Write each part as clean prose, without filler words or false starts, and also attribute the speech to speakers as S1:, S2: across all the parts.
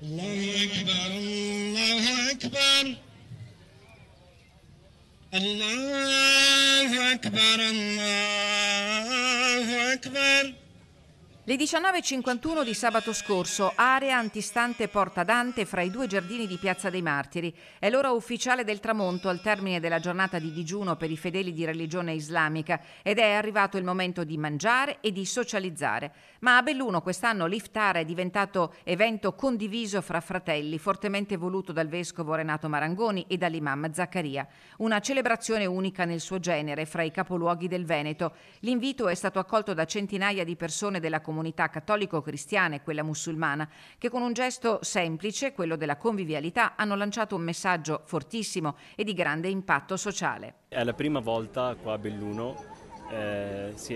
S1: الله أكبر الله أكبر الله أكبر الله أكبر.
S2: Le 19:51 di sabato scorso, area antistante Porta Dante fra i due giardini di Piazza dei Martiri. È l'ora ufficiale del tramonto al termine della giornata di digiuno per i fedeli di religione islamica ed è arrivato il momento di mangiare e di socializzare. Ma a Belluno quest'anno l'Iftar è diventato evento condiviso fra fratelli, fortemente voluto dal vescovo Renato Marangoni e dall'imam Zaccaria. Una celebrazione unica nel suo genere fra i capoluoghi del Veneto. L'invito è stato accolto da centinaia di persone della comunità cattolico-cristiana e quella musulmana, che con un gesto semplice, quello della convivialità, hanno lanciato un messaggio fortissimo e di grande impatto sociale.
S3: È la prima volta qua a Belluno, si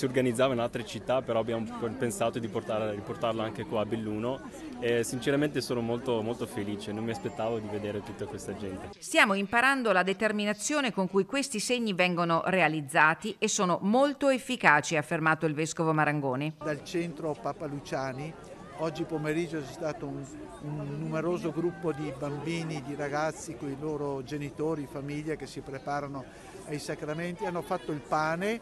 S3: organizzava in altre città, però abbiamo pensato di riportarlo anche qua a Belluno e sinceramente sono molto, molto felice, non mi aspettavo di vedere tutta questa gente.
S2: Stiamo imparando la determinazione con cui questi segni vengono realizzati e sono molto efficaci, ha affermato il vescovo Marangoni.
S4: Dal centro Papa Luciani oggi pomeriggio c'è stato un numeroso gruppo di bambini, di ragazzi con i loro genitori, famiglie che si preparano ai sacramenti, hanno fatto il pane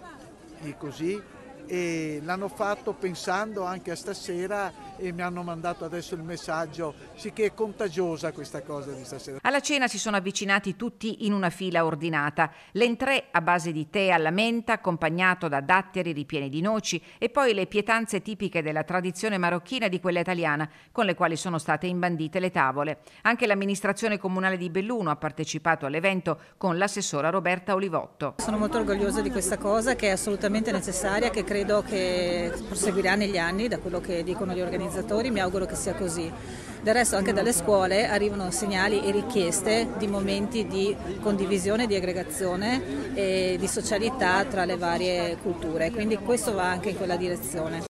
S4: così e l'hanno fatto pensando anche a stasera e mi hanno mandato adesso il messaggio, sì che è contagiosa questa cosa di stasera.
S2: Alla cena si sono avvicinati tutti in una fila ordinata, l'entrée a base di tè alla menta accompagnato da datteri ripieni di noci e poi le pietanze tipiche della tradizione marocchina e di quella italiana con le quali sono state imbandite le tavole. Anche l'amministrazione comunale di Belluno ha partecipato all'evento con l'assessora Roberta Olivotto.
S5: Sono molto orgogliosa di questa cosa che è assolutamente necessaria, che credo che proseguirà negli anni da quello che dicono gli organizzatori, mi auguro che sia così. Del resto anche dalle scuole arrivano segnali e richieste di momenti di condivisione, di aggregazione e di socialità tra le varie culture, quindi questo va anche in quella direzione.